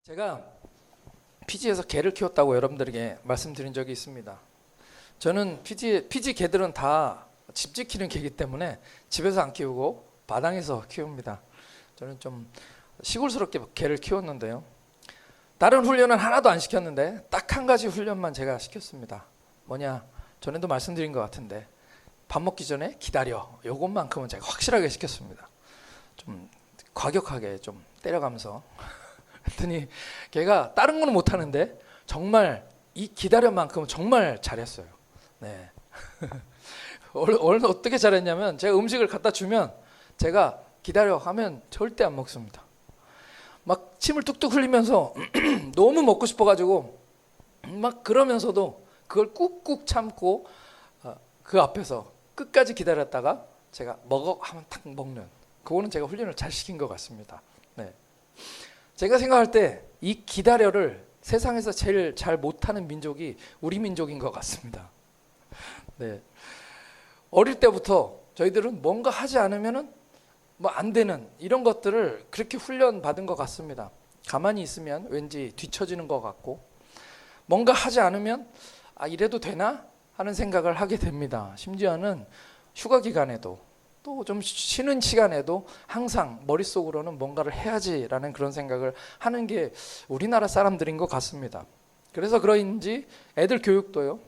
제가 피지에서 개를 키웠다고 여러분들에게 말씀드린 적이 있습니다. 저는 피지 개들은 다 집 지키는 개이기 때문에 집에서 안 키우고 마당에서 키웁니다. 저는 좀 시골스럽게 개를 키웠는데요. 다른 훈련은 하나도 안 시켰는데 딱 한 가지 훈련만 제가 시켰습니다. 뭐냐? 전에도 말씀드린 것 같은데 밥 먹기 전에 기다려. 요것만큼은 제가 확실하게 시켰습니다. 좀 과격하게 좀 때려가면서 그랬더니 걔가 다른 거는 못하는데 정말 이 기다려만큼은 정말 잘했어요. 네. 오늘 어떻게 잘했냐면 제가 음식을 갖다 주면 제가 기다려 하면 절대 안 먹습니다. 막 침을 뚝뚝 흘리면서 너무 먹고 싶어가지고 막 그러면서도 그걸 꾹꾹 참고 그 앞에서 끝까지 기다렸다가 제가 먹어 하면 탁 먹는, 그거는 제가 훈련을 잘 시킨 것 같습니다. 네. 제가 생각할 때 이 기다려를 세상에서 제일 잘 못하는 민족이 우리 민족인 것 같습니다. 네. 어릴 때부터 저희들은 뭔가 하지 않으면은 뭐 안 되는 이런 것들을 그렇게 훈련 받은 것 같습니다. 가만히 있으면 왠지 뒤처지는 것 같고 뭔가 하지 않으면 이래도 되나 하는 생각을 하게 됩니다. 심지어는 휴가 기간에도 또 좀 쉬는 시간에도 항상 머릿속으로는 뭔가를 해야지라는 그런 생각을 하는 게 우리나라 사람들인 것 같습니다. 그래서 그런지 애들 교육도요,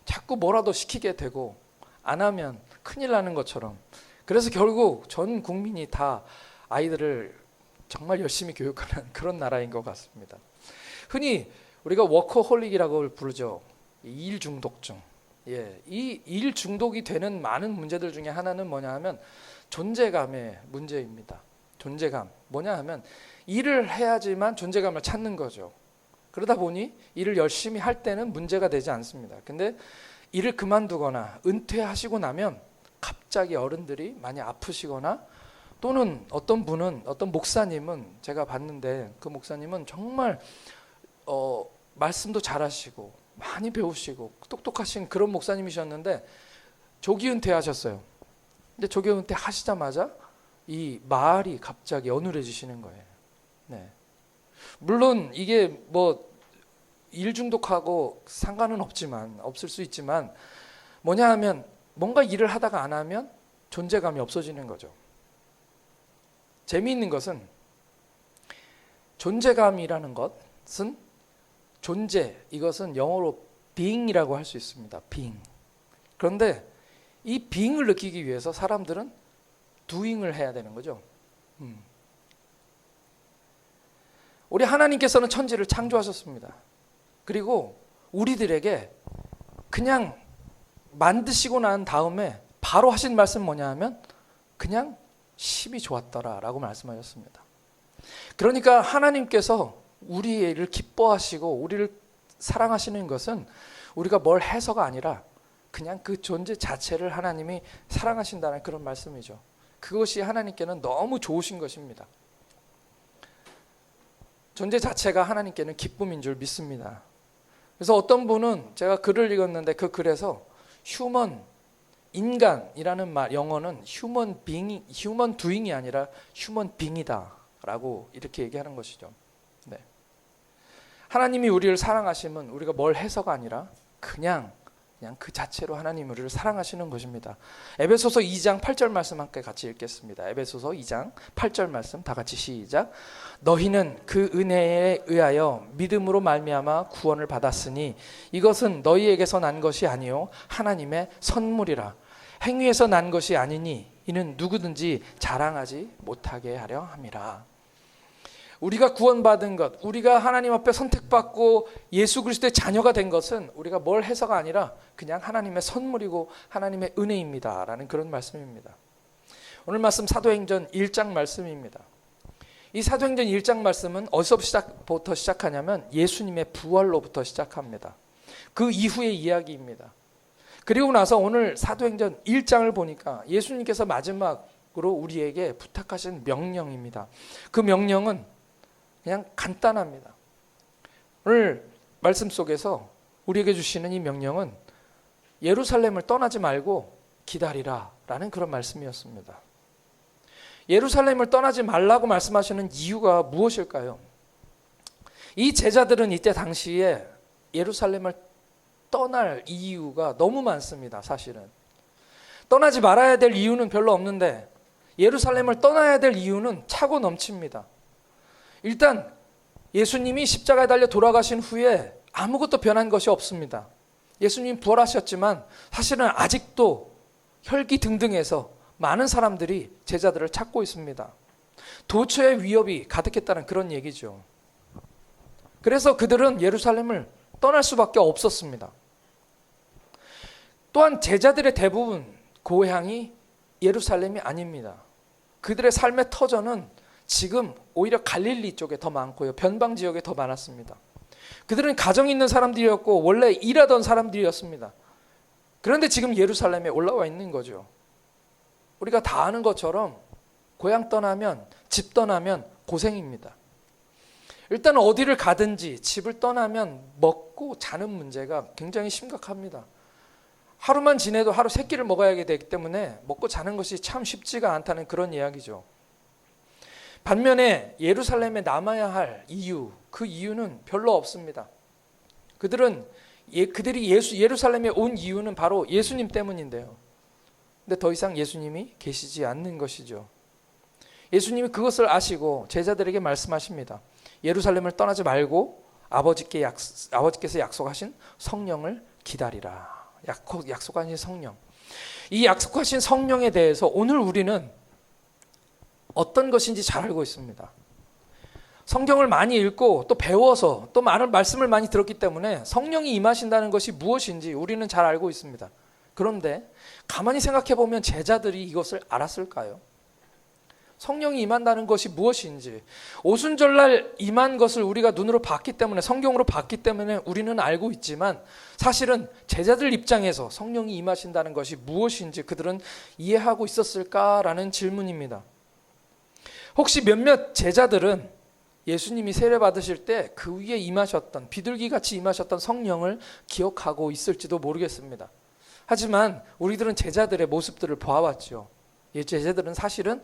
자꾸 뭐라도 시키게 되고 안 하면 큰일 나는 것처럼, 그래서 결국 전 국민이 다 아이들을 정말 열심히 교육하는 그런 나라인 것 같습니다. 흔히 우리가 워커홀릭이라고 부르죠. 일 중독증. 예, 이 일 중독이 되는 많은 문제들 중에 하나는 뭐냐 하면 존재감의 문제입니다. 존재감. 뭐냐 하면 일을 해야지만 존재감을 찾는 거죠. 그러다 보니 일을 열심히 할 때는 문제가 되지 않습니다. 근데 일을 그만두거나 은퇴하시고 나면 갑자기 어른들이 많이 아프시거나, 또는 어떤 분은, 어떤 목사님은 제가 봤는데 그 목사님은 정말 말씀도 잘하시고 많이 배우시고 똑똑하신 그런 목사님이셨는데 조기 은퇴하셨어요. 근데 조기 은퇴하시자마자 이 말이 갑자기 어눌해지시는 거예요. 네. 물론 이게 뭐 일 중독하고 상관은 없을 수 있지만 뭐냐 하면 뭔가 일을 하다가 안 하면 존재감이 없어지는 거죠. 재미있는 것은 존재감이라는 것은 이것은 영어로 being이라고 할 수 있습니다. being. 그런데 이 being을 느끼기 위해서 사람들은 doing을 해야 되는 거죠. 우리 하나님께서는 천지를 창조하셨습니다. 그리고 우리들에게 그냥 만드시고 난 다음에 바로 하신 말씀 뭐냐 하면 그냥 심히 좋았더라 라고 말씀하셨습니다. 그러니까 하나님께서 우리를 기뻐하시고 우리를 사랑하시는 것은 우리가 뭘 해서가 아니라 그냥 그 존재 자체를 하나님이 사랑하신다는 그런 말씀이죠. 그것이 하나님께는 너무 좋으신 것입니다. 존재 자체가 하나님께는 기쁨인 줄 믿습니다. 그래서 어떤 분은, 제가 글을 읽었는데 그 글에서 휴먼, 인간이라는 말, 영어는 휴먼 doing이 아니라 휴먼 빙이다 라고 이렇게 얘기하는 것이죠. 네. 하나님이 우리를 사랑하시면 우리가 뭘 해서가 아니라 그냥 그 자체로 하나님 우리를 사랑하시는 것입니다. 에베소서 2장 8절 말씀 함께 같이 읽겠습니다. 에베소서 2장 8절 말씀 다 같이 시작. 너희는 그 은혜에 의하여 믿음으로 말미암아 구원을 받았으니 이것은 너희에게서 난 것이 아니요 하나님의 선물이라. 행위에서 난 것이 아니니 이는 누구든지 자랑하지 못하게 하려 함이라. 우리가 구원받은 것, 우리가 하나님 앞에 선택받고 예수 그리스도의 자녀가 된 것은 우리가 뭘 해서가 아니라 그냥 하나님의 선물이고 하나님의 은혜입니다 라는 그런 말씀입니다. 오늘 말씀 사도행전 1장 말씀입니다. 이 사도행전 1장 말씀은 어디서부터 시작하냐면 예수님의 부활로부터 시작합니다. 그 이후의 이야기입니다. 그리고 나서 오늘 사도행전 1장을 보니까 예수님께서 마지막으로 우리에게 부탁하신 명령입니다. 그 명령은 그냥 간단합니다. 오늘 말씀 속에서 우리에게 주시는 이 명령은 예루살렘을 떠나지 말고 기다리라 라는 그런 말씀이었습니다. 예루살렘을 떠나지 말라고 말씀하시는 이유가 무엇일까요? 이 제자들은 이때 당시에 예루살렘을 떠날 이유가 너무 많습니다. 사실은 떠나지 말아야 될 이유는 별로 없는데 예루살렘을 떠나야 될 이유는 차고 넘칩니다. 일단 예수님이 십자가에 달려 돌아가신 후에 아무것도 변한 것이 없습니다. 예수님 부활하셨지만 사실은 아직도 혈기등등해서 많은 사람들이 제자들을 찾고 있습니다. 도처의 위협이 가득했다는 그런 얘기죠. 그래서 그들은 예루살렘을 떠날 수밖에 없었습니다. 또한 제자들의 대부분 고향이 예루살렘이 아닙니다. 그들의 삶의 터전은 지금 오히려 갈릴리 쪽에 더 많고요. 변방 지역에 더 많았습니다. 그들은 가정 있는 사람들이었고 원래 일하던 사람들이었습니다. 그런데 지금 예루살렘에 올라와 있는 거죠. 우리가 다 아는 것처럼 고향 떠나면, 집 떠나면 고생입니다. 일단 어디를 가든지 집을 떠나면 먹고 자는 문제가 굉장히 심각합니다. 하루만 지내도 하루 세 끼를 먹어야 되기 때문에 먹고 자는 것이 참 쉽지가 않다는 그런 이야기죠. 반면에 예루살렘에 남아야 할 이유, 그 이유는 별로 없습니다. 그들이 예루살렘에 온 이유는 바로 예수님 때문인데요. 근데 더 이상 예수님이 계시지 않는 것이죠. 예수님이 그것을 아시고 제자들에게 말씀하십니다. 예루살렘을 떠나지 말고 아버지께서 약속하신 성령을 기다리라. 약속하신 성령. 이 약속하신 성령에 대해서 오늘 우리는 어떤 것인지 잘 알고 있습니다. 성경을 많이 읽고 또 배워서 또 많은 말씀을 많이 들었기 때문에 성령이 임하신다는 것이 무엇인지 우리는 잘 알고 있습니다. 그런데 가만히 생각해 보면 제자들이 이것을 알았을까요? 성령이 임한다는 것이 무엇인지, 오순절날 임한 것을 우리가 눈으로 봤기 때문에, 성경으로 봤기 때문에 우리는 알고 있지만 사실은 제자들 입장에서 성령이 임하신다는 것이 무엇인지 그들은 이해하고 있었을까라는 질문입니다. 혹시 몇몇 제자들은 예수님이 세례 받으실 때 그 위에 임하셨던, 비둘기같이 임하셨던 성령을 기억하고 있을지도 모르겠습니다. 하지만 우리들은 제자들의 모습들을 보아왔죠. 제자들은 사실은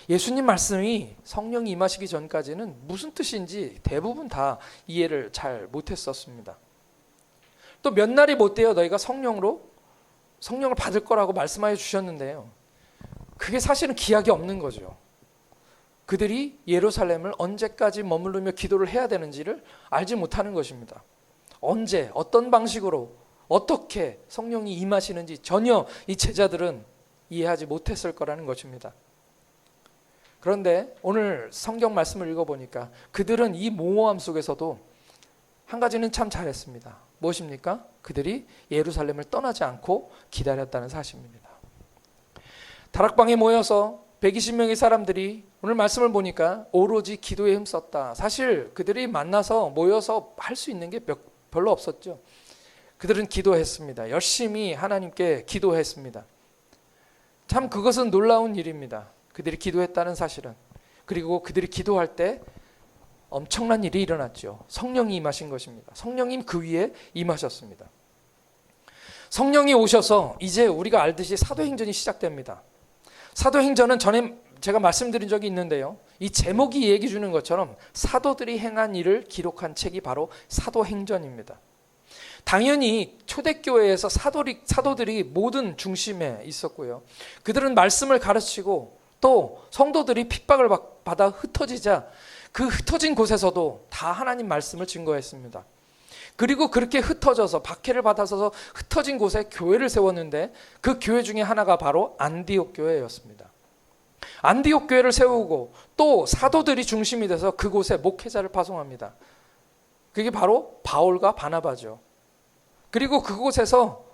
예수님 말씀이 성령이 임하시기 전까지는 무슨 뜻인지 대부분 다 이해를 잘 못했었습니다. 또 몇 날이 못 되어 너희가 성령을 받을 거라고 말씀하여 주셨는데요. 그게 사실은 기약이 없는 거죠. 그들이 예루살렘을 언제까지 머무르며 기도를 해야 되는지를 알지 못하는 것입니다. 언제, 어떤 방식으로, 어떻게 성령이 임하시는지 전혀 이 제자들은 이해하지 못했을 거라는 것입니다. 그런데 오늘 성경 말씀을 읽어보니까 그들은 이 모호함 속에서도 한 가지는 참 잘했습니다. 무엇입니까? 그들이 예루살렘을 떠나지 않고 기다렸다는 사실입니다. 다락방에 모여서 120명의 사람들이 오늘 말씀을 보니까 오로지 기도에 힘썼다. 사실 그들이 만나서 모여서 할 수 있는 게 별로 없었죠. 그들은 기도했습니다. 열심히 하나님께 기도했습니다. 참 그것은 놀라운 일입니다. 그들이 기도했다는 사실은. 그리고 그들이 기도할 때 엄청난 일이 일어났죠. 성령이 임하신 것입니다. 성령님 그 위에 임하셨습니다. 성령이 오셔서 이제 우리가 알듯이 사도행전이 시작됩니다. 사도행전은 전에 제가 말씀드린 적이 있는데요. 이 제목이 얘기 주는 것처럼 사도들이 행한 일을 기록한 책이 바로 사도행전입니다. 당연히 초대교회에서 사도들이 모든 중심에 있었고요. 그들은 말씀을 가르치고 또 성도들이 핍박을 받아 흩어지자 그 흩어진 곳에서도 다 하나님 말씀을 증거했습니다. 그리고 그렇게 흩어져서 박해를 받아서 흩어진 곳에 교회를 세웠는데 그 교회 중에 하나가 바로 안디옥 교회였습니다. 안디옥 교회를 세우고 또 사도들이 중심이 돼서 그곳에 목회자를 파송합니다. 그게 바로 바울과 바나바죠. 그리고 그곳에서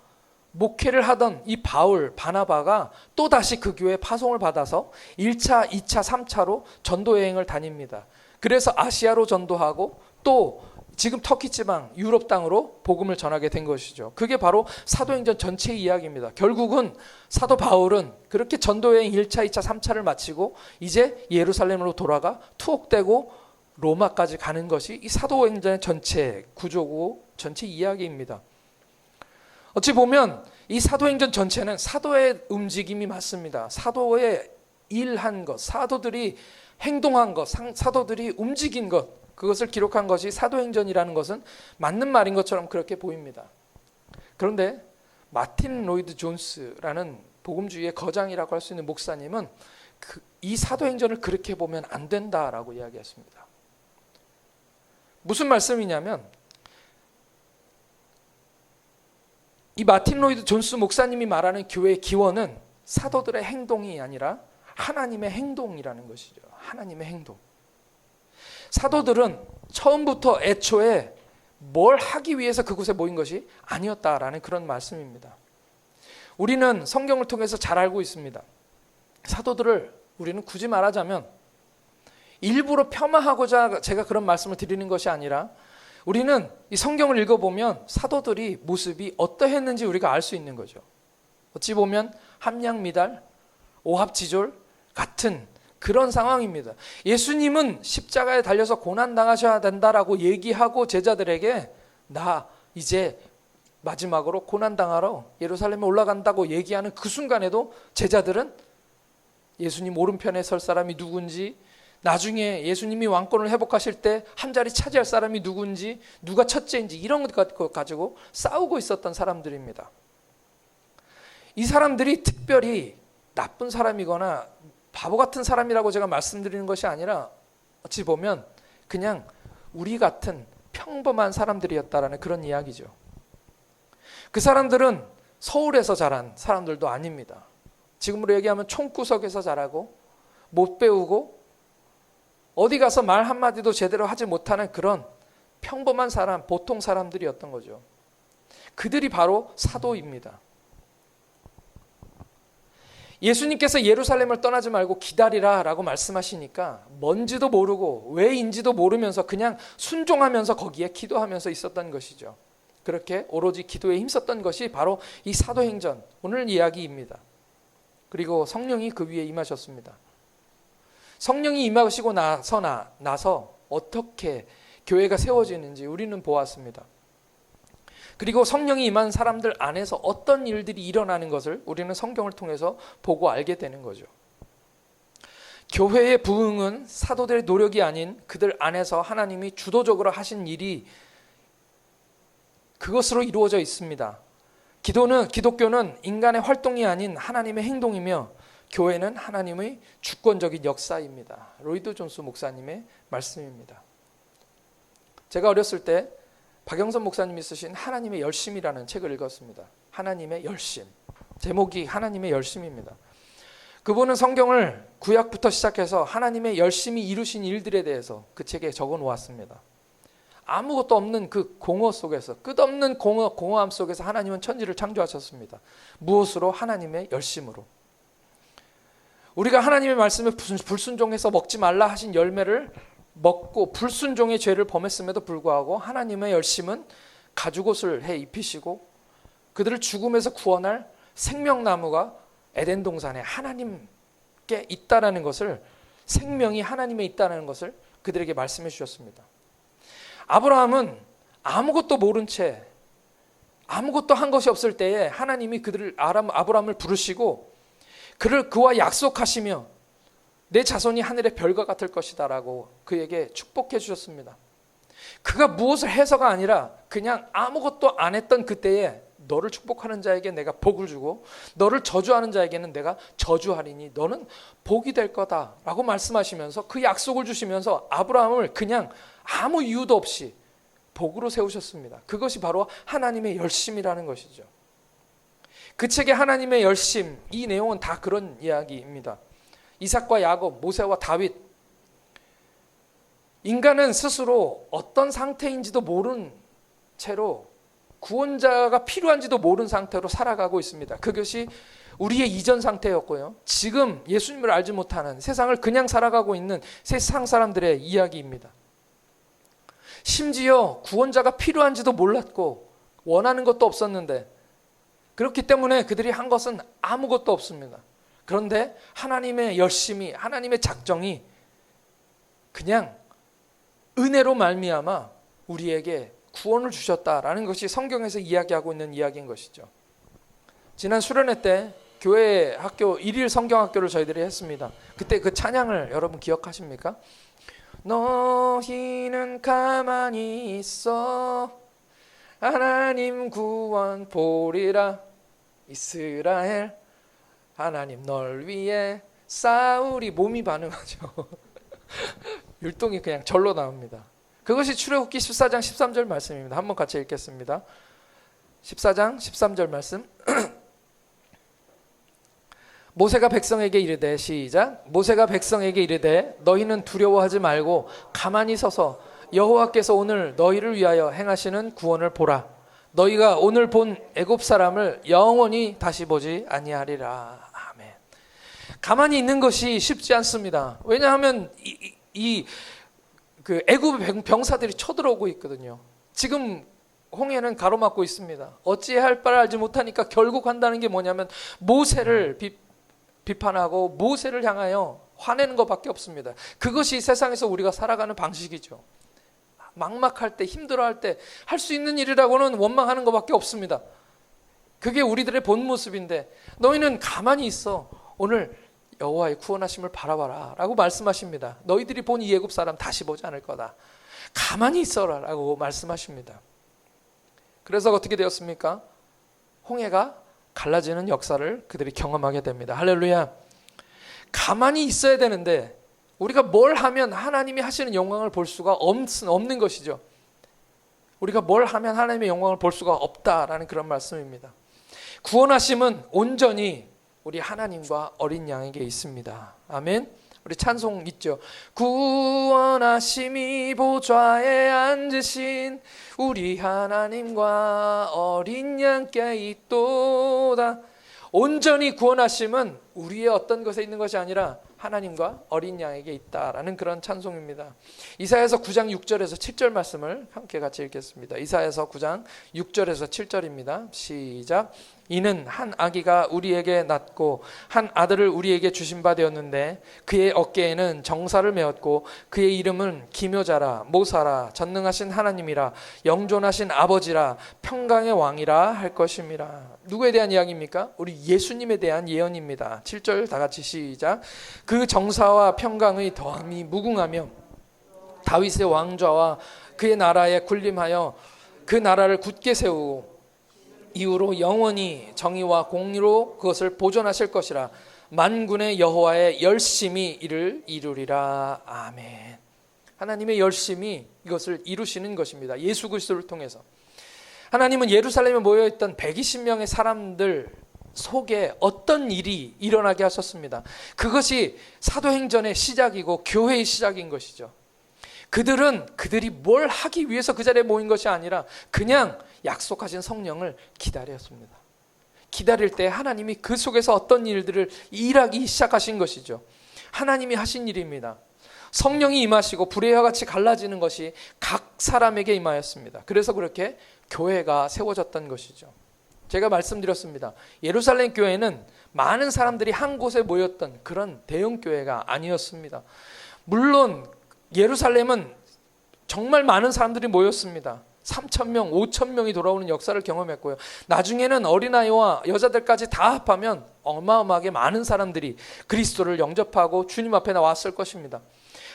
목회를 하던 이 바울, 바나바가 또다시 그 교회에 파송을 받아서 1차, 2차, 3차로 전도 여행을 다닙니다. 그래서 아시아로 전도하고 또 지금 터키 지방, 유럽 땅으로 복음을 전하게 된 것이죠. 그게 바로 사도행전 전체의 이야기입니다. 결국은 사도 바울은 그렇게 전도 여행 1차, 2차, 3차를 마치고 이제 예루살렘으로 돌아가 투옥되고 로마까지 가는 것이 이 사도행전의 전체 구조고 전체 이야기입니다. 어찌 보면 이 사도행전 전체는 사도의 움직임이 맞습니다. 사도의 일한 것, 사도들이 행동한 것, 사도들이 움직인 것, 그것을 기록한 것이 사도행전이라는 것은 맞는 말인 것처럼 그렇게 보입니다. 그런데 마틴 로이드 존스라는 복음주의의 거장이라고 할 수 있는 목사님은 이 사도행전을 그렇게 보면 안 된다라고 이야기했습니다. 무슨 말씀이냐면 이 마틴 로이드 존스 목사님이 말하는 교회의 기원은 사도들의 행동이 아니라 하나님의 행동이라는 것이죠. 하나님의 행동. 사도들은 처음부터 애초에 뭘 하기 위해서 그곳에 모인 것이 아니었다라는 그런 말씀입니다. 우리는 성경을 통해서 잘 알고 있습니다. 사도들을 우리는 굳이 말하자면 일부러 폄하하고자 제가 그런 말씀을 드리는 것이 아니라 우리는 이 성경을 읽어보면 사도들이 모습이 어떠했는지 우리가 알 수 있는 거죠. 어찌 보면 함량미달, 오합지졸 같은 그런 상황입니다. 예수님은 십자가에 달려서 고난당하셔야 된다라고 얘기하고 제자들에게 나 이제 마지막으로 고난당하러 예루살렘에 올라간다고 얘기하는 그 순간에도 제자들은 예수님 오른편에 설 사람이 누군지, 나중에 예수님이 왕권을 회복하실 때 한 자리 차지할 사람이 누군지, 누가 첫째인지 이런 것 가지고 싸우고 있었던 사람들입니다. 이 사람들이 특별히 나쁜 사람이거나 바보 같은 사람이라고 제가 말씀드리는 것이 아니라 어찌 보면 그냥 우리 같은 평범한 사람들이었다라는 그런 이야기죠. 그 사람들은 서울에서 자란 사람들도 아닙니다. 지금으로 얘기하면 총구석에서 자라고 못 배우고 어디 가서 말 한마디도 제대로 하지 못하는 그런 평범한 사람, 보통 사람들이었던 거죠. 그들이 바로 사도입니다. 예수님께서 예루살렘을 떠나지 말고 기다리라 라고 말씀하시니까 뭔지도 모르고 왜인지도 모르면서 그냥 순종하면서 거기에 기도하면서 있었던 것이죠. 그렇게 오로지 기도에 힘썼던 것이 바로 이 사도행전 오늘 이야기입니다. 그리고 성령이 그 위에 임하셨습니다. 성령이 임하시고 나서 어떻게 교회가 세워지는지 우리는 보았습니다. 그리고 성령이 임한 사람들 안에서 어떤 일들이 일어나는 것을 우리는 성경을 통해서 보고 알게 되는 거죠. 교회의 부흥은 사도들의 노력이 아닌 그들 안에서 하나님이 주도적으로 하신 일이 그것으로 이루어져 있습니다. 기독교는 인간의 활동이 아닌 하나님의 행동이며 교회는 하나님의 주권적인 역사입니다. 로이드 존스 목사님의 말씀입니다. 제가 어렸을 때 박영선 목사님이 쓰신 하나님의 열심이라는 책을 읽었습니다. 하나님의 열심. 제목이 하나님의 열심입니다. 그분은 성경을 구약부터 시작해서 하나님의 열심히 이루신 일들에 대해서 그 책에 적어 놓았습니다. 아무것도 없는 그 공허 속에서, 끝없는 공허함 속에서 하나님은 천지를 창조하셨습니다. 무엇으로? 하나님의 열심으로. 우리가 하나님의 말씀에 불순종해서 먹지 말라 하신 열매를 먹고 불순종의 죄를 범했음에도 불구하고 하나님의 열심은 가죽옷을 해 입히시고 그들을 죽음에서 구원할 생명나무가 에덴 동산에 하나님께 있다라는 것을, 생명이 하나님에 있다는 것을 그들에게 말씀해 주셨습니다. 아브라함은 아무것도 모른 채, 아무것도 한 것이 없을 때에 하나님이 아브라함을 부르시고 그와 약속하시며 내 자손이 하늘의 별과 같을 것이다 라고 그에게 축복해 주셨습니다. 그가 무엇을 해서가 아니라 그냥 아무것도 안 했던 그때에 너를 축복하는 자에게 내가 복을 주고 너를 저주하는 자에게는 내가 저주하리니 너는 복이 될 거다 라고 말씀하시면서 그 약속을 주시면서 아브라함을 그냥 아무 이유도 없이 복으로 세우셨습니다. 그것이 바로 하나님의 열심이라는 것이죠. 그 책의 하나님의 열심, 이 내용은 다 그런 이야기입니다. 이삭과 야곱, 모세와 다윗. 인간은 스스로 어떤 상태인지도 모른 채로 구원자가 필요한지도 모른 상태로 살아가고 있습니다. 그것이 우리의 이전 상태였고요. 지금 예수님을 알지 못하는 세상을 그냥 살아가고 있는 세상 사람들의 이야기입니다. 심지어 구원자가 필요한지도 몰랐고 원하는 것도 없었는데 그렇기 때문에 그들이 한 것은 아무것도 없습니다. 그런데 하나님의 열심이, 하나님의 작정이 그냥 은혜로 말미암아 우리에게 구원을 주셨다라는 것이 성경에서 이야기하고 있는 이야기인 것이죠. 지난 수련회 때 교회 학교 1일 성경학교를 저희들이 했습니다. 그때 그 찬양을 여러분 기억하십니까? 너희는 가만히 있어 하나님 구원 보리라. 이스라엘 하나님 널 위해 싸우리. 몸이 반응하죠. 율동이 그냥 절로 나옵니다. 그것이 출애굽기 14장 13절 말씀입니다. 한번 같이 읽겠습니다. 14장 13절 말씀. 모세가 백성에게 이르되, 시작. 모세가 백성에게 이르되 너희는 두려워하지 말고 가만히 서서 여호와께서 오늘 너희를 위하여 행하시는 구원을 보라. 너희가 오늘 본 애굽 사람을 영원히 다시 보지 아니하리라. 아멘. 가만히 있는 것이 쉽지 않습니다. 왜냐하면 그 애굽 병사들이 쳐들어오고 있거든요. 지금 홍해는 가로막고 있습니다. 어찌할 바를 알지 못하니까 결국 한다는 게 뭐냐면 모세를 비판하고 모세를 향하여 화내는 것밖에 없습니다. 그것이 세상에서 우리가 살아가는 방식이죠. 막막할 때, 힘들어할 때 할 수 있는 일이라고는 원망하는 것밖에 없습니다. 그게 우리들의 본 모습인데, 너희는 가만히 있어 오늘 여호와의 구원하심을 바라봐라 라고 말씀하십니다. 너희들이 본 이 애굽 사람 다시 보지 않을 거다. 가만히 있어라 라고 말씀하십니다. 그래서 어떻게 되었습니까? 홍해가 갈라지는 역사를 그들이 경험하게 됩니다. 할렐루야. 가만히 있어야 되는데 우리가 뭘 하면 하나님이 하시는 영광을 볼 수가 없는 것이죠. 우리가 뭘 하면 하나님의 영광을 볼 수가 없다라는 그런 말씀입니다. 구원하심은 온전히 우리 하나님과 어린 양에게 있습니다. 아멘. 우리 찬송 있죠. 구원하심이 보좌에 앉으신 우리 하나님과 어린 양께 있도다. 온전히 구원하심은 우리의 어떤 것에 있는 것이 아니라 하나님과 어린 양에게 있다라는 그런 찬송입니다. 이사야서 9장 6절에서 7절 말씀을 함께 같이 읽겠습니다. 이사야서 9장 6절에서 7절입니다. 시작. 이는 한 아기가 우리에게 낳고 한 아들을 우리에게 주신 바 되었는데 그의 어깨에는 정사를 메었고 그의 이름은 기묘자라 모사라 전능하신 하나님이라 영존하신 아버지라 평강의 왕이라 할 것임이라. 누구에 대한 이야기입니까? 우리 예수님에 대한 예언입니다. 7절 다 같이 시작. 그 정사와 평강의 더함이 무궁하며 다윗의 왕좌와 그의 나라에 군림하여 그 나라를 굳게 세우고 이후로 영원히 정의와 공의로 그것을 보존하실 것이라. 만군의 여호와의 열심히 이를 이루리라. 아멘. 하나님의 열심히 이것을 이루시는 것입니다. 예수 그리스도를 통해서. 하나님은 예루살렘에 모여있던 120명의 사람들 속에 어떤 일이 일어나게 하셨습니다. 그것이 사도행전의 시작이고 교회의 시작인 것이죠. 그들이 뭘 하기 위해서 그 자리에 모인 것이 아니라 그냥 약속하신 성령을 기다렸습니다. 기다릴 때 하나님이 그 속에서 어떤 일들을 일하기 시작하신 것이죠. 하나님이 하신 일입니다. 성령이 임하시고 불의 혀같이 갈라지는 것이 각 사람에게 임하였습니다. 그래서 그렇게 교회가 세워졌던 것이죠. 제가 말씀드렸습니다. 예루살렘 교회는 많은 사람들이 한 곳에 모였던 그런 대형 교회가 아니었습니다. 물론 예루살렘은 정말 많은 사람들이 모였습니다. 3,000명, 5,000명이 돌아오는 역사를 경험했고요. 나중에는 어린아이와 여자들까지 다 합하면 어마어마하게 많은 사람들이 그리스도를 영접하고 주님 앞에 나왔을 것입니다.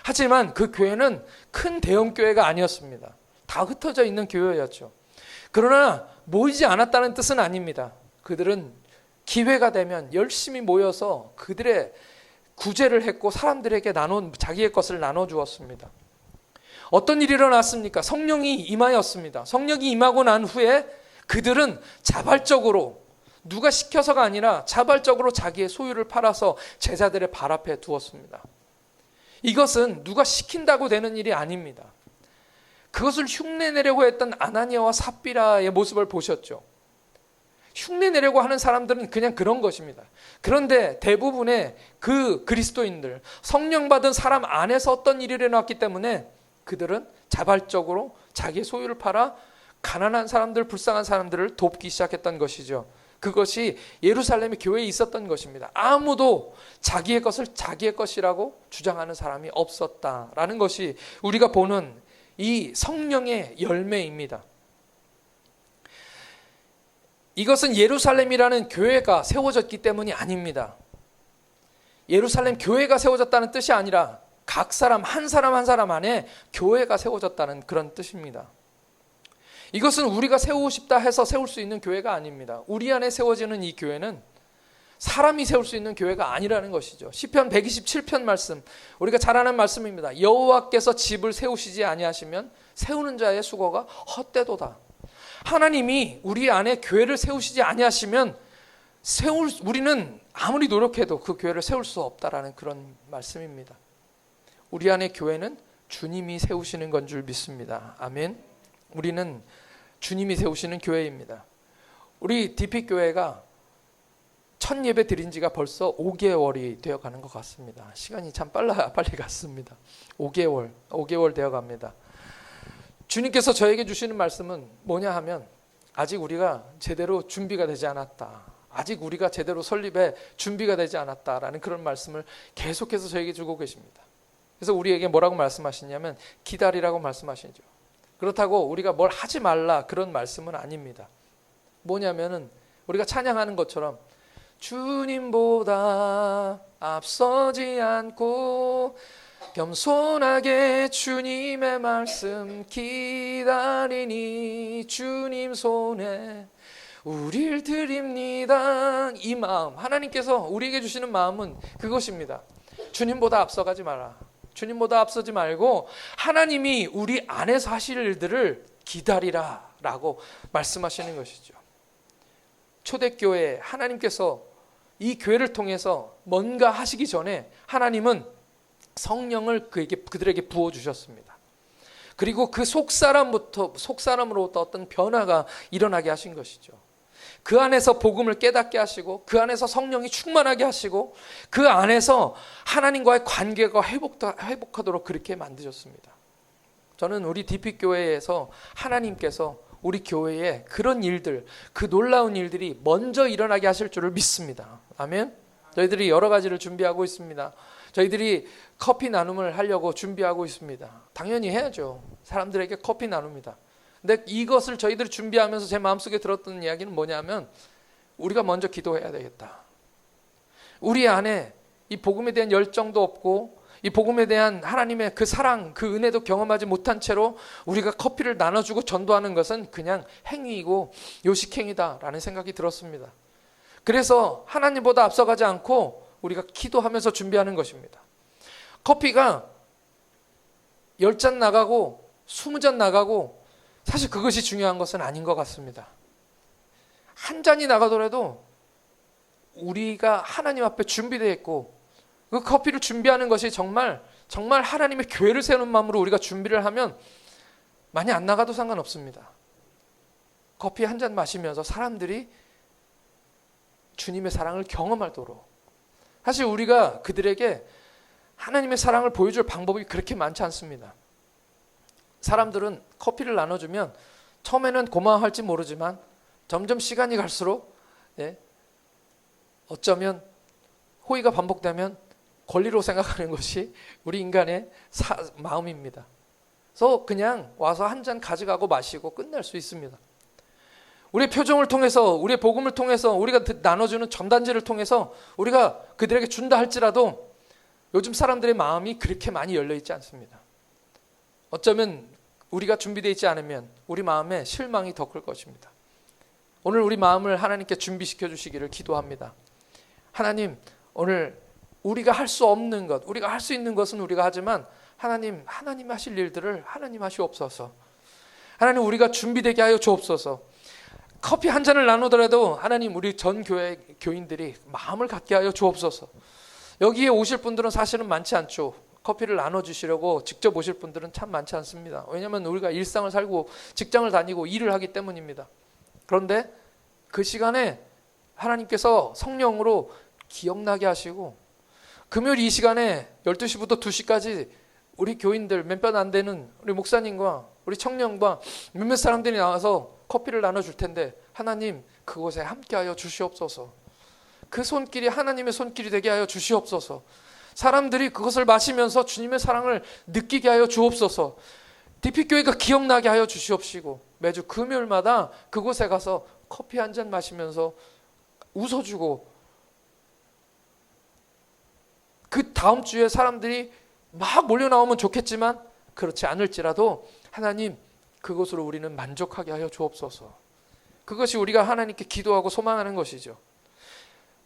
하지만 그 교회는 큰 대형 교회가 아니었습니다. 다 흩어져 있는 교회였죠. 그러나 모이지 않았다는 뜻은 아닙니다. 그들은 기회가 되면 열심히 모여서 그들의 구제를 했고 사람들에게 자기의 것을 나눠주었습니다. 어떤 일이 일어났습니까? 성령이 임하였습니다. 성령이 임하고 난 후에 그들은 자발적으로, 누가 시켜서가 아니라 자발적으로 자기의 소유를 팔아서 제자들의 발 앞에 두었습니다. 이것은 누가 시킨다고 되는 일이 아닙니다. 그것을 흉내내려고 했던 아나니아와 삽비라의 모습을 보셨죠. 흉내내려고 하는 사람들은 그냥 그런 것입니다. 그런데 대부분의 그 그리스도인들, 성령 받은 사람 안에서 어떤 일이 일어났기 때문에 그들은 자발적으로 자기의 소유를 팔아 가난한 사람들, 불쌍한 사람들을 돕기 시작했던 것이죠. 그것이 예루살렘의 교회에 있었던 것입니다. 아무도 자기의 것을 자기의 것이라고 주장하는 사람이 없었다라는 것이 우리가 보는 이 성령의 열매입니다. 이것은 예루살렘이라는 교회가 세워졌기 때문이 아닙니다. 예루살렘 교회가 세워졌다는 뜻이 아니라 각 사람 한 사람 한 사람 안에 교회가 세워졌다는 그런 뜻입니다. 이것은 우리가 세우고 싶다 해서 세울 수 있는 교회가 아닙니다. 우리 안에 세워지는 이 교회는 사람이 세울 수 있는 교회가 아니라는 것이죠. 시편 127편 말씀, 우리가 잘 아는 말씀입니다. 여호와께서 집을 세우시지 아니하시면 세우는 자의 수고가 헛되도다. 하나님이 우리 안에 교회를 세우시지 아니하시면 우리는 아무리 노력해도 그 교회를 세울 수 없다라는 그런 말씀입니다. 우리 안에 교회는 주님이 세우시는 건 줄 믿습니다. 아멘. 우리는 주님이 세우시는 교회입니다. 우리 DP교회가 첫 예배 드린 지가 벌써 5개월이 되어가는 것 같습니다. 시간이 참 빨리 갔습니다. 5개월 되어갑니다. 주님께서 저에게 주시는 말씀은 뭐냐 하면 아직 우리가 제대로 준비가 되지 않았다. 아직 우리가 제대로 설립에 준비가 되지 않았다라는 그런 말씀을 계속해서 저에게 주고 계십니다. 그래서 우리에게 뭐라고 말씀하시냐면 기다리라고 말씀하시죠. 그렇다고 우리가 뭘 하지 말라 그런 말씀은 아닙니다. 뭐냐면은 우리가 찬양하는 것처럼 주님보다 앞서지 않고 겸손하게 주님의 말씀 기다리니 주님 손에 우릴 드립니다. 이 마음, 하나님께서 우리에게 주시는 마음은 그것입니다. 주님보다 앞서가지 마라. 주님보다 앞서지 말고 하나님이 우리 안에서 하실 일들을 기다리라 라고 말씀하시는 것이죠. 초대교회 하나님께서 이 교회를 통해서 뭔가 하시기 전에 하나님은 성령을 그들에게 부어주셨습니다. 그리고 그 속사람으로부터 어떤 변화가 일어나게 하신 것이죠. 그 안에서 복음을 깨닫게 하시고 그 안에서 성령이 충만하게 하시고 그 안에서 하나님과의 관계가 회복하도록 그렇게 만드셨습니다. 저는 우리 DP교회에서 하나님께서 우리 교회에 그런 일들, 그 놀라운 일들이 먼저 일어나게 하실 줄을 믿습니다. 아멘. 저희들이 여러 가지를 준비하고 있습니다. 저희들이 커피 나눔을 하려고 준비하고 있습니다. 당연히 해야죠. 사람들에게 커피 나눕니다. 근데 이것을 저희들이 준비하면서 제 마음속에 들었던 이야기는 뭐냐면 우리가 먼저 기도해야 되겠다. 우리 안에 이 복음에 대한 열정도 없고 이 복음에 대한 하나님의 그 사랑, 그 은혜도 경험하지 못한 채로 우리가 커피를 나눠주고 전도하는 것은 그냥 행위이고 요식행위다라는 생각이 들었습니다. 그래서 하나님보다 앞서가지 않고 우리가 기도하면서 준비하는 것입니다. 커피가 10잔 나가고 20잔 나가고 사실 그것이 중요한 것은 아닌 것 같습니다. 한 잔이 나가더라도 우리가 하나님 앞에 준비되어 있고 그 커피를 준비하는 것이 정말 하나님의 교회를 세우는 마음으로 우리가 준비를 하면 많이 안 나가도 상관없습니다. 커피 한 잔 마시면서 사람들이 주님의 사랑을 경험하도록, 사실 우리가 그들에게 하나님의 사랑을 보여줄 방법이 그렇게 많지 않습니다. 사람들은 커피를 나눠주면 처음에는 고마워할지 모르지만 점점 시간이 갈수록 어쩌면 호의가 반복되면 권리로 생각하는 것이 우리 인간의 마음입니다. 그래서 그냥 와서 한 잔 가져가고 마시고 끝날 수 있습니다. 우리의 표정을 통해서, 우리의 복음을 통해서, 우리가 나눠주는 전단지를 통해서 우리가 그들에게 준다 할지라도 요즘 사람들의 마음이 그렇게 많이 열려있지 않습니다. 어쩌면 우리가 준비되어 있지 않으면 우리 마음에 실망이 더 클 것입니다. 오늘 우리 마음을 하나님께 준비시켜 주시기를 기도합니다. 하나님, 오늘 우리가 할 수 없는 것, 우리가 할 수 있는 것은 우리가 하지만 하나님 하실 일들을 하나님 하시옵소서. 하나님, 우리가 준비되게 하여 주옵소서. 커피 한 잔을 나누더라도 하나님, 우리 전 교회 교인들이 마음을 갖게 하여 주옵소서. 여기에 오실 분들은 사실은 많지 않죠. 커피를 나눠주시려고 직접 오실 분들은 참 많지 않습니다. 왜냐하면 우리가 일상을 살고 직장을 다니고 일을 하기 때문입니다. 그런데 그 시간에 하나님께서 성령으로 기억나게 하시고 금요일 이 시간에 12시부터 2시까지 우리 교인들 몇몇 안 되는 우리 목사님과 우리 청년과 몇몇 사람들이 나와서 커피를 나눠줄 텐데 하나님 그곳에 함께하여 주시옵소서. 그 손길이 하나님의 손길이 되게 하여 주시옵소서. 사람들이 그것을 마시면서 주님의 사랑을 느끼게 하여 주옵소서. DP교회가 기억나게 하여 주시옵시고 매주 금요일마다 그곳에 가서 커피 한 잔 마시면서 웃어주고 그 다음 주에 사람들이 막 몰려 나오면 좋겠지만 그렇지 않을지라도 하나님 그것으로 우리는 만족하게 하여 주옵소서. 그것이 우리가 하나님께 기도하고 소망하는 것이죠.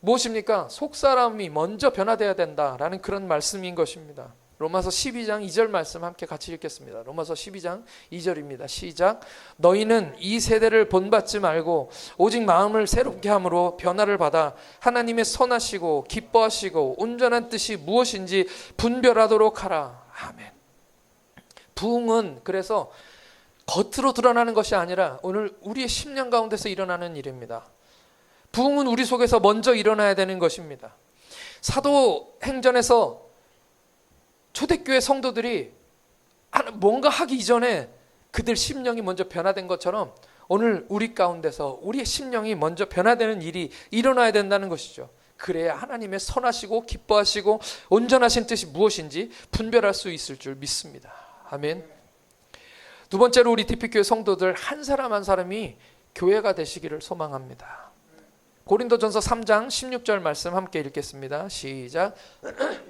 무엇입니까? 속사람이 먼저 변화되어야 된다라는 그런 말씀인 것입니다. 로마서 12장 2절 말씀 함께 같이 읽겠습니다. 로마서 12장 2절입니다. 시작. 너희는 이 세대를 본받지 말고 오직 마음을 새롭게 함으로 변화를 받아 하나님의 선하시고 기뻐하시고 온전한 뜻이 무엇인지 분별하도록 하라. 아멘. 부흥은 그래서 겉으로 드러나는 것이 아니라 오늘 우리의 심령 가운데서 일어나는 일입니다. 부흥은 우리 속에서 먼저 일어나야 되는 것입니다. 사도행전에서 초대교회 성도들이 뭔가 하기 이전에 그들 심령이 먼저 변화된 것처럼 오늘 우리 가운데서 우리의 심령이 먼저 변화되는 일이 일어나야 된다는 것이죠. 그래야 하나님의 선하시고 기뻐하시고 온전하신 뜻이 무엇인지 분별할 수 있을 줄 믿습니다. 아멘. 두 번째로 우리 DP교회 성도들 한 사람 한 사람이 교회가 되시기를 소망합니다. 고린도전서 3장 16절 말씀 함께 읽겠습니다. 시작.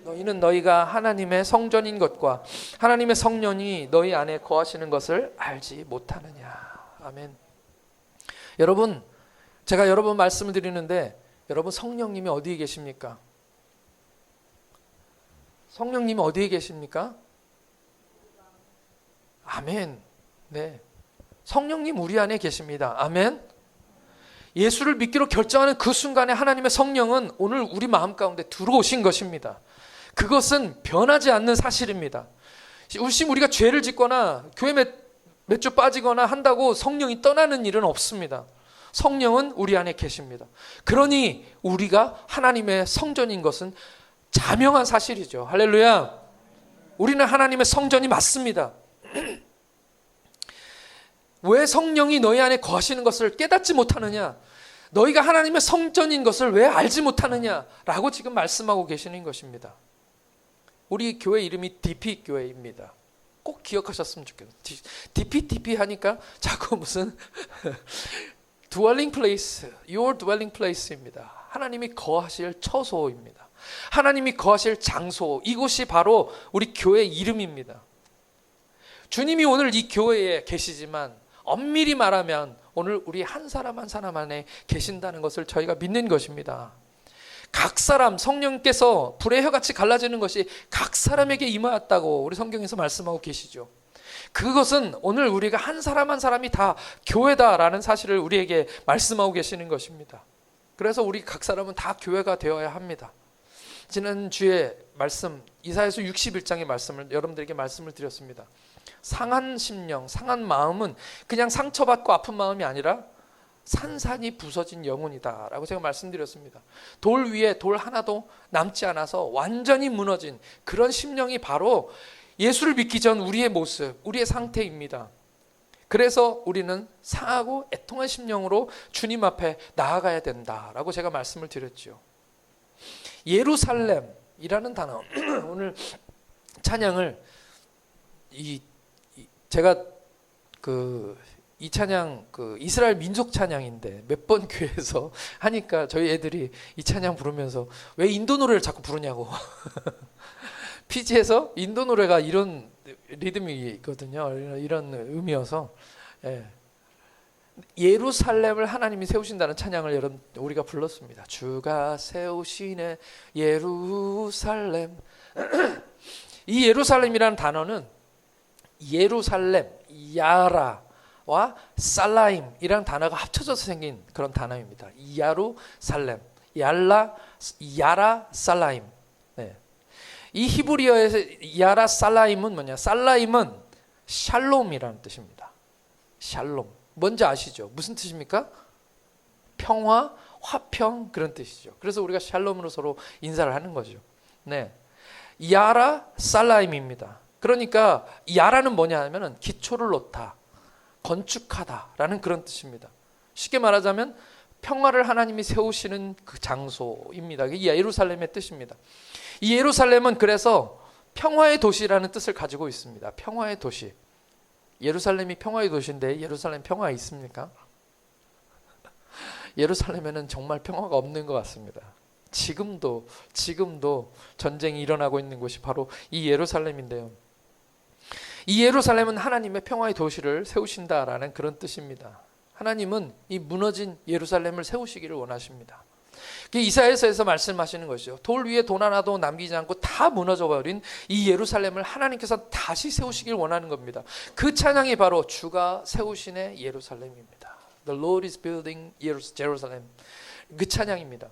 너희는 너희가 하나님의 성전인 것과 하나님의 성령이 너희 안에 거하시는 것을 알지 못하느냐. 아멘. 여러분, 제가 여러 번 말씀을 드리는데 여러분 성령님이 어디에 계십니까? 성령님이 어디에 계십니까? 아멘. 네. 성령님 우리 안에 계십니다. 아멘. 예수를 믿기로 결정하는 그 순간에 하나님의 성령은 오늘 우리 마음 가운데 들어오신 것입니다. 그것은 변하지 않는 사실입니다. 우리가 죄를 짓거나 교회 몇 주 빠지거나 한다고 성령이 떠나는 일은 없습니다. 성령은 우리 안에 계십니다. 그러니 우리가 하나님의 성전인 것은 자명한 사실이죠. 할렐루야. 우리는 하나님의 성전이 맞습니다. 왜 성령이 너희 안에 거하시는 것을 깨닫지 못하느냐? 너희가 하나님의 성전인 것을 왜 알지 못하느냐라고 지금 말씀하고 계시는 것입니다. 우리 교회 이름이 DP교회입니다. 꼭 기억하셨으면 좋겠어요. DP 하니까 자꾸 무슨 dwelling place, your dwelling place입니다. 하나님이 거하실 처소입니다. 하나님이 거하실 장소, 이곳이 바로 우리 교회 이름입니다. 주님이 오늘 이 교회에 계시지만 엄밀히 말하면 오늘 우리 한 사람 한 사람 안에 계신다는 것을 저희가 믿는 것입니다. 각 사람, 성령께서 불의 혀같이 갈라지는 것이 각 사람에게 임하였다고 우리 성경에서 말씀하고 계시죠. 그것은 오늘 우리가 한 사람 한 사람이 다 교회다라는 사실을 우리에게 말씀하고 계시는 것입니다. 그래서 우리 각 사람은 다 교회가 되어야 합니다. 지난주에 말씀 이사야서 61장의 말씀을 여러분들에게 말씀을 드렸습니다. 상한 심령, 상한 마음은 그냥 상처받고 아픈 마음이 아니라 산산이 부서진 영혼이다 라고 제가 말씀드렸습니다. 돌 위에 돌 하나도 남지 않아서 완전히 무너진 그런 심령이 바로 예수를 믿기 전 우리의 모습, 우리의 상태입니다. 그래서 우리는 상하고 애통한 심령으로 주님 앞에 나아가야 된다라고 제가 말씀을 드렸죠. 예루살렘이라는 단어 오늘 찬양을 제가 이 찬양 이스라엘 민족 찬양인데 몇 번 교회에서 하니까 저희 애들이 이 찬양 부르면서 왜 인도 노래를 자꾸 부르냐고. 피지에서 인도 노래가 이런 리듬이 있거든요. 이런 의미여서 예루살렘을 하나님이 세우신다는 찬양을 여러분 우리가 불렀습니다. 주가 세우시네 예루살렘. 이 예루살렘이라는 단어는 예루살렘, 야라와 살라임이라는 단어가 합쳐져서 생긴 그런 단어입니다. 야루살렘, 야라 살라임. 네. 이 히브리어에서 야라 살라임은 뭐냐? 살라임은 샬롬이라는 뜻입니다. 샬롬. 뭔지 아시죠? 무슨 뜻입니까? 평화, 화평 그런 뜻이죠. 그래서 우리가 샬롬으로 서로 인사를 하는 거죠. 네. 야라 살라임입니다. 그러니까 야라는 뭐냐 하면은 기초를 놓다, 건축하다라는 그런 뜻입니다. 쉽게 말하자면 평화를 하나님이 세우시는 그 장소입니다. 이게 예루살렘의 뜻입니다. 이 예루살렘은 그래서 평화의 도시라는 뜻을 가지고 있습니다. 평화의 도시. 예루살렘이 평화의 도시인데 예루살렘 평화 있습니까? 예루살렘에는 정말 평화가 없는 것 같습니다. 지금도 전쟁이 일어나고 있는 곳이 바로 이 예루살렘인데요. 이 예루살렘은 하나님의 평화의 도시를 세우신다라는 그런 뜻입니다. 하나님은 이 무너진 예루살렘을 세우시기를 원하십니다. 이사야서에서 말씀하시는 것이죠. 돌 위에 돈 하나도 남기지 않고 다 무너져버린 이 예루살렘을 하나님께서 다시 세우시길 원하는 겁니다. 그 찬양이 바로 주가 세우시네 예루살렘입니다. The Lord is building Jerusalem. 그 찬양입니다.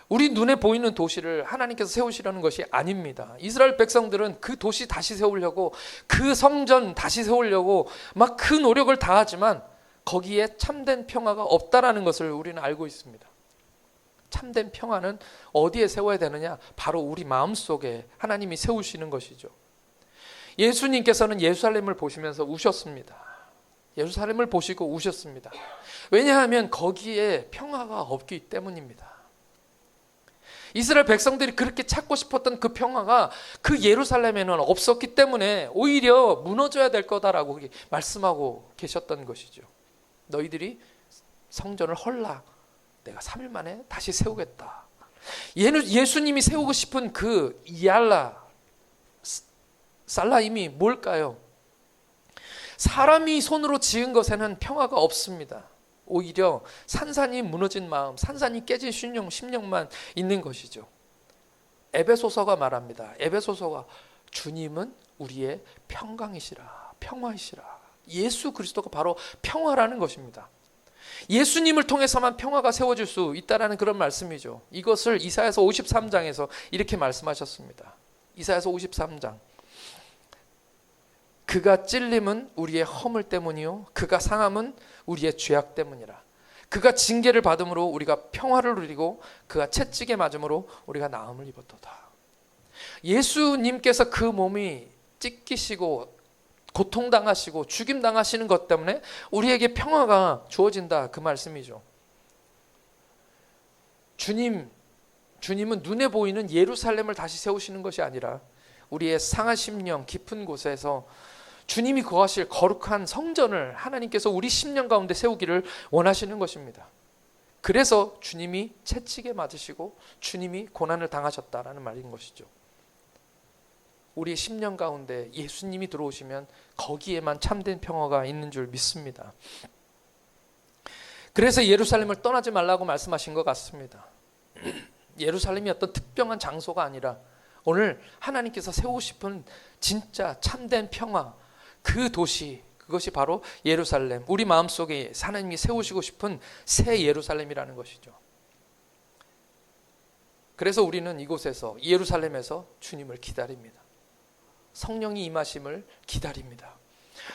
우리 눈에 보이는 도시를 하나님께서 세우시려는 것이 아닙니다. 이스라엘 백성들은 그 도시 다시 세우려고, 그 성전 다시 세우려고 막 그 노력을 다하지만 거기에 참된 평화가 없다라는 것을 우리는 알고 있습니다. 참된 평화는 어디에 세워야 되느냐? 바로 우리 마음속에 하나님이 세우시는 것이죠. 예수님께서는 예루살렘을 보시면서 우셨습니다. 예루살렘을 보시고 우셨습니다. 왜냐하면 거기에 평화가 없기 때문입니다. 이스라엘 백성들이 그렇게 찾고 싶었던 그 평화가 그 예루살렘에는 없었기 때문에 오히려 무너져야 될 거다라고 말씀하고 계셨던 것이죠. 너희들이 성전을 헐라. 내가 3일 만에 다시 세우겠다. 예수님이 세우고 싶은 그 이알라 살라임이 뭘까요? 사람이 손으로 지은 것에는 평화가 없습니다. 오히려 산산이 무너진 마음, 산산이 깨진 심령만 있는 것이죠. 에베소서가 말합니다. 에베소서가 주님은 우리의 평강이시라, 평화이시라. 예수 그리스도가 바로 평화라는 것입니다. 예수님을 통해서만 평화가 세워질 수 있다라는 그런 말씀이죠. 이것을 이사야서 53장에서 이렇게 말씀하셨습니다. 이사야서 53장. 그가 찔림은 우리의 허물 때문이요 그가 상함은 우리의 죄악 때문이라. 그가 징계를 받음으로 우리가 평화를 누리고 그가 채찍에 맞음으로 우리가 나음을 입었도다. 예수님께서 그 몸이 찢기시고 고통당하시고 죽임당하시는 것 때문에 우리에게 평화가 주어진다, 그 말씀이죠. 주님은 눈에 보이는 예루살렘을 다시 세우시는 것이 아니라 우리의 상한 심령 깊은 곳에서 주님이 거하실 거룩한 성전을 하나님께서 우리 심령 가운데 세우기를 원하시는 것입니다. 그래서 주님이 채찍에 맞으시고 주님이 고난을 당하셨다라는 말인 것이죠. 우리의 심령 가운데 예수님이 들어오시면 거기에만 참된 평화가 있는 줄 믿습니다. 그래서 예루살렘을 떠나지 말라고 말씀하신 것 같습니다. 예루살렘이 어떤 특별한 장소가 아니라 오늘 하나님께서 세우고 싶은 진짜 참된 평화, 그 도시, 그것이 바로 예루살렘, 우리 마음속에 하나님이 세우시고 싶은 새 예루살렘이라는 것이죠. 그래서 우리는 이곳에서, 예루살렘에서 주님을 기다립니다. 성령이 임하심을 기다립니다.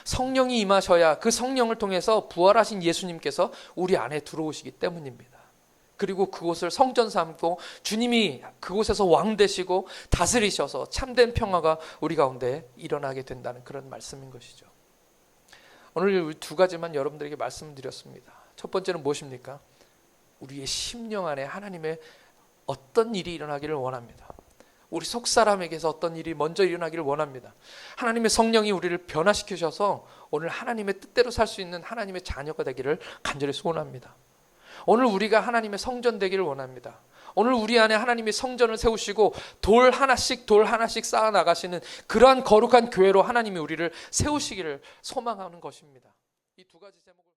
성령이 임하셔야 그 성령을 통해서 부활하신 예수님께서 우리 안에 들어오시기 때문입니다. 그리고 그곳을 성전 삼고 주님이 그곳에서 왕 되시고 다스리셔서 참된 평화가 우리 가운데 일어나게 된다는 그런 말씀인 것이죠. 오늘 두 가지만 여러분들에게 말씀드렸습니다. 첫 번째는 무엇입니까? 우리의 심령 안에 하나님의 어떤 일이 일어나기를 원합니다. 우리 속사람에게서 어떤 일이 먼저 일어나기를 원합니다. 하나님의 성령이 우리를 변화시키셔서 오늘 하나님의 뜻대로 살 수 있는 하나님의 자녀가 되기를 간절히 소원합니다. 오늘 우리가 하나님의 성전 되기를 원합니다. 오늘 우리 안에 하나님의 성전을 세우시고 돌 하나씩 쌓아 나가시는 그러한 거룩한 교회로 하나님이 우리를 세우시기를 소망하는 것입니다. 이 두 가지 제목을